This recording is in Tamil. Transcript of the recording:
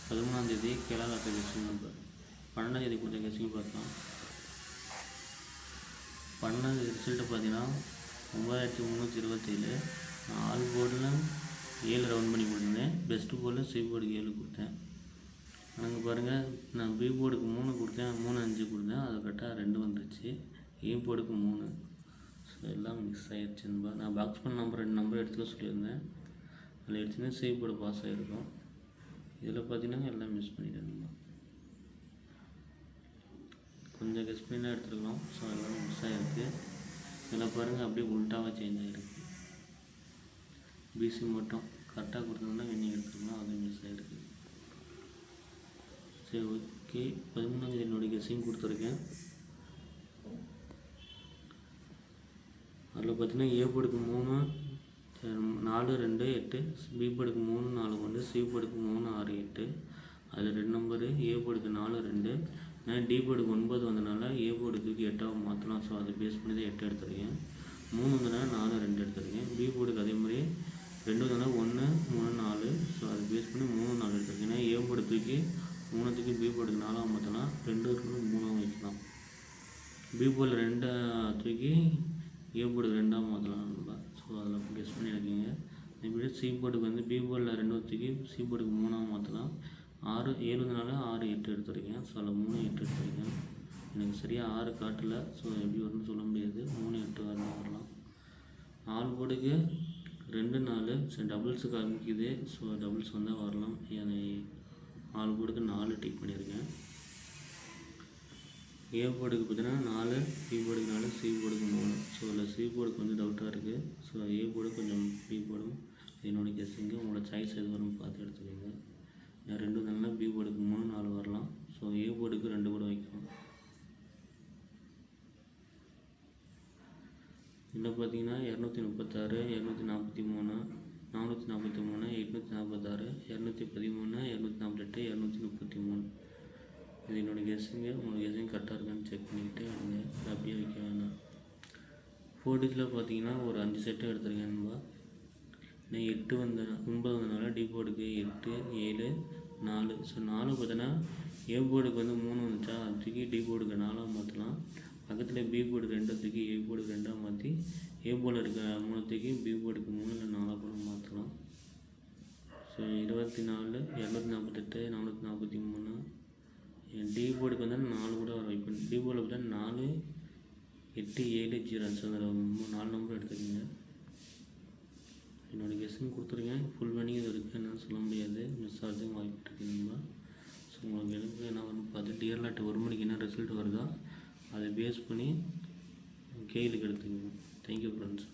13ஆந்தேதி கேரளாவில் கெஸ்டிங் நம்பர். 12ஆந்தேதி கொடுத்த கெஸ்டிங் பார்த்தோம். 12ஆந்தேதி ரிசல்ட்டு பார்த்தீங்கன்னா 9327. நான் ஆல் போர்டில் 7 ரவுண்ட் பண்ணி கொடுத்துருந்தேன். பெஸ்ட்டு போர்டில் சி போர்டுக்கு 7 கொடுத்தேன். அங்கே பாருங்கள், நான் பி போர்டுக்கு 3 கொடுத்தேன், 3 5 கொடுத்தேன். அது கரெக்டாக 2 வந்துருச்சு. ஏ போர்டுக்கு 3. ஸோ எல்லாம் மிக்ஸ் ஆகிடுச்சுன்பா. நான் பாக்ஸ் பண்ண நம்பர் 2 நம்பர் எடுத்துக்க சொல்லியிருந்தேன். அதில் எடுத்துன்னா சி போர்டு பாஸ் ஆகிருக்கும். இதில் பார்த்தீங்கன்னா எல்லாம் மிஸ் பண்ணிட்டேன். கொஞ்சம் கெஸ் பண்ணி தான் எடுத்துருக்கோம். ஸோ எல்லாம் மிஸ் ஆகிருக்கு. இதில் பாருங்கள் அப்படியே உல்ட்டாவாக சேஞ்ச் ஆகிருக்கு. பிசி மட்டும் கரெக்டாக கொடுத்தோம்னா வெண்ணிங் எடுத்துருக்கோம். அது மிஸ் ஆகிருக்கு. சரி, ஓகே. 13ஆந்தேதி என்னுடைய கெஸ்ஸிங் கொடுத்துருக்கேன். அதில் பார்த்தீங்கன்னா ஏ போர்டுக்கு 3 4 2 8, பி போர்டுக்கு 3 4 1, சி போர்டுக்கு 3 6 8. அதில் 2 நம்பரு. ஏ போர்டுக்கு 4 2. நான் டி போர்டுக்கு 9 வந்ததுனால ஏ போர்டுக்கு 8ஆக மாற்றலாம். ஸோ அதை பேஸ் பண்ணி தான் 8 எடுத்துருக்கேன். 3 வந்ததுனால 4 2 எடுத்துருக்கேன். பி போர்டுக்கு அதே மாதிரி 2 வந்ததுனால 1 3 4. ஸோ அதை பேஸ் பண்ணி 3 4 எடுத்துருக்கேன். ஏன்னா ஏ போர்டு தூக்கி 3 தூக்கி பி போர்டுக்கு 4ஆக மாற்றலாம். 2 இருக்கிறது 3ஆக வைக்கலாம். பி போர்டில் 2 தூக்கி ஏ போர்டுக்கு 2ஆக மாற்றலாம். ஸோ அதில் கெஸ் பண்ணி எடுக்கீங்க. இப்படி சி போர்டுக்கு வந்து பி போர்டில் 2 தூக்கி சி போர்டுக்கு 3ஆக மாற்றலாம். 6 7 வந்ததுனால 6 8 எடுத்துருக்கேன். ஸோ அதில் 3 8 எடுத்துருக்கேன். எனக்கு சரியாக 6 காட்டலை. ஸோ எப்படி வரும்னு சொல்ல முடியாது. 3 8 வரலாம். 4 போர்டுக்கு 2 4. சரி, டபுள்ஸு காமிக்குது. ஸோ டபுள்ஸ் வந்தால் வரலாம். 4 போர்டுக்கு 4 டிக் பண்ணியிருக்கேன். ஏ போர்டுக்கு பார்த்தீங்கன்னா 4, பி போர்டுக்கு 4, சி போர்டுக்கு 3. ஸோ அதில் சி போர்டுக்கு வந்து டவுட்டாக இருக்குது. ஸோ ஏ போர்டு கொஞ்சம் பி போர்டும் என்னோடய கெஸ்ஸிங்கு. உங்களோட சாய்ஸ் எது வரும்னு பார்த்து எடுத்துக்கோங்க. நான் 2 வந்தாங்கன்னா பி போர்டுக்கு 3 4 வரலாம். ஸோ ஏ போர்டுக்கு 2 கூட வைக்கலாம். இதில் பார்த்தீங்கன்னா 236, 243, 443, 846, 213, 248, 233. இது என்னோடய கெஸ்ஸிங்கு. உங்களோட கெஸ்ஸிங் கரெக்டாக இருக்கான்னு செக் பண்ணிக்கிட்டு எடுங்க. அப்படியே வைக்க வேணாம். 4 டிஜிட்டில் பார்த்தீங்கன்னா ஒரு 5 செட்டு எடுத்துருக்கேன்பா. நான் 9 வந்ததுனால டி போர்டுக்கு 8 7 4. ஸோ 4 பார்த்தீங்கன்னா ஏ போர்டுக்கு வந்து 3 வந்துச்சா, அது தூக்கி டி போர்டுக்கு 4ஆக மாற்றலாம். பக்கத்தில் பி போர்டு 2 தூக்கி ஏ போர்டுக்கு 2ஆக மாற்றி ஏ போர்டில் இருக்க 3 தூக்கி பி போர்டுக்கு 3 இல்லை 4 கூட மாற்றலாம். ஸோ 24 248 443. டி போர்டுக்கு வந்து 4 கூட வர வைப்பேன். டி போர்டில் பார்த்தா 4 8 7 0. ஸோ அதில் 4 நம்பர் எடுத்துக்கோங்க. என்னோடய கெஸ்ஸிங் கொடுத்துருக்கேன். ஃபுல் மணி இது இருக்குது, என்னன்னு சொல்ல முடியாது. மிஸ் ஆகிறதுக்கு வாய்ப்பு இருக்குதுங்களா. ஸோ உங்களுக்கு எனக்கு என்ன வரும்னு பார்த்து டிஆர்லாட் 1 மணிக்கு என்ன ரிசல்ட் வருதோ அதை பேஸ் பண்ணி கேளுக்கு எடுத்துக்கோங்க. Thank you friends.